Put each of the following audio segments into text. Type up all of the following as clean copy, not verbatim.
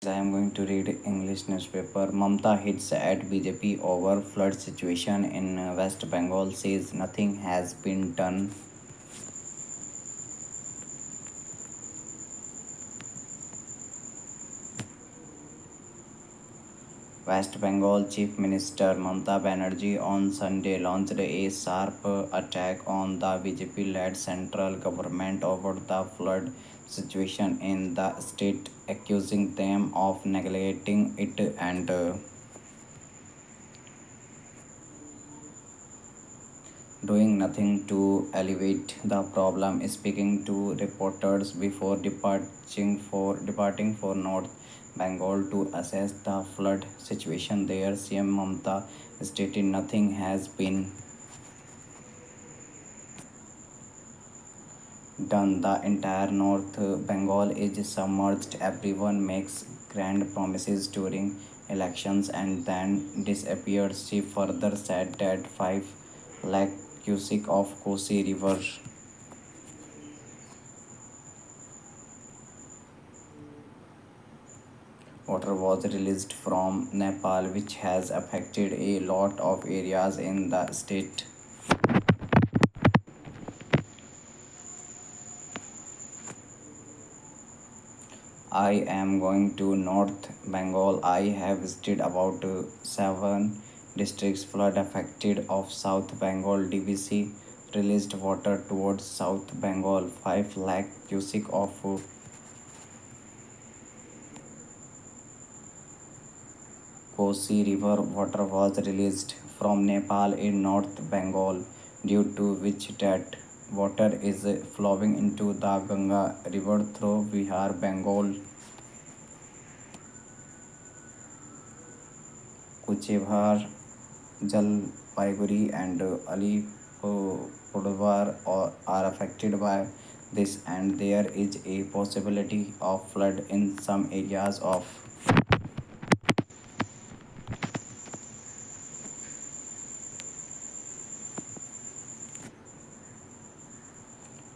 I am going to read English newspaper. Mamta hits at BJP over flood situation in West Bengal. Says nothing has been done. West Bengal Chief Minister Mamta Banerjee on Sunday launched a sharp attack on the BJP-led central government over the flood situation in the state, accusing them of neglecting it and doing nothing to alleviate the problem. Speaking to reporters before departing for North Bengal to assess the flood situation there, CM Mamta stated nothing has been done. The entire North Bengal is submerged. Everyone makes grand promises during elections and then disappears. She further said that 5 lakh cusic of Kosi River water was released from Nepal, which has affected a lot of areas in the state. I am going to North Bengal. I have visited about 7 districts flood affected of South Bengal. DVC released water towards South Bengal. 5 lakh cusic of Kosi River water was released from Nepal in North Bengal, due to which that water is flowing into the Ganga River through Bihar, Bengal, Kuchibhar, Jalpaiguri, and Alipurduar are affected by this, and there is a possibility of flood in some areas of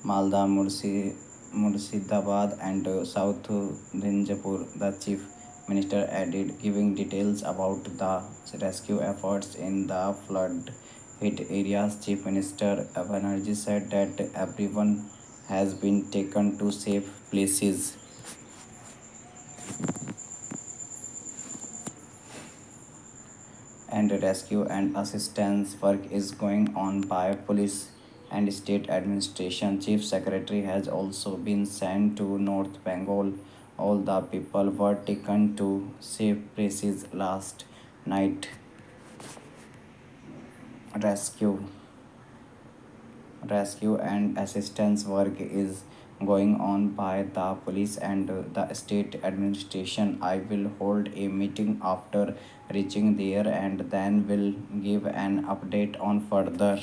Malda, Murshidabad, and South Dinjapur. The chief minister added, giving details about the rescue efforts in the flood hit areas. Chief Minister Banerjee said that everyone has been taken to safe places. And rescue and assistance work is going on by police and state administration. Chief Secretary has also been sent to North Bengal. All the people were taken to safe places last night. Rescue rescue and assistance work is going on by the police and the state administration. I will hold a meeting after reaching there and then will give an update on further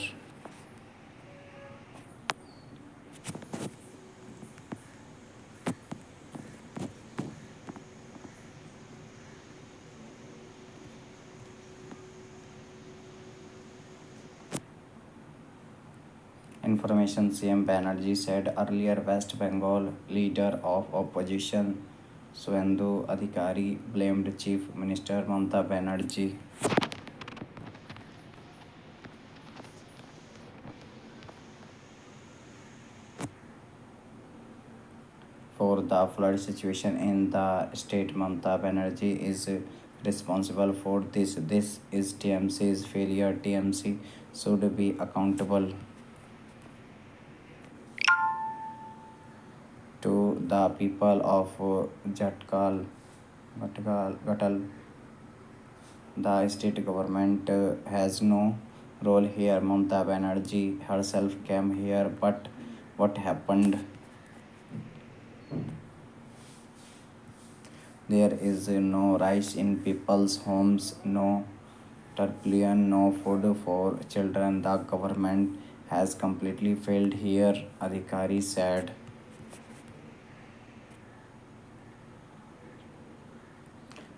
information. CM Banerjee said earlier. West Bengal leader of opposition Suvendu Adhikari blamed Chief Minister Mamata Banerjee for the flood situation in the state. Mamata Banerjee is responsible for this. This is TMC's failure. TMC should be accountable to the people of Gatal. The state government has no role here. Mamata Banerjee herself came here, but what happened? There is no rice in people's homes, no tarpaulin, no food for children. The government has completely failed here, Adhikari said.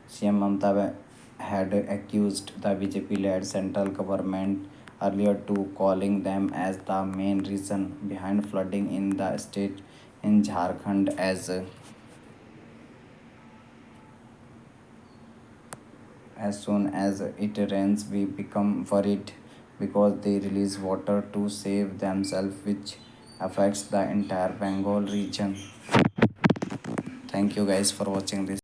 CM Mamata had accused the BJP-led central government earlier to calling them as the main reason behind flooding in the state in Jharkhand as as soon as it rains we become worried because they release water to save themselves, which affects the entire Bengal region. Thank you guys for watching this.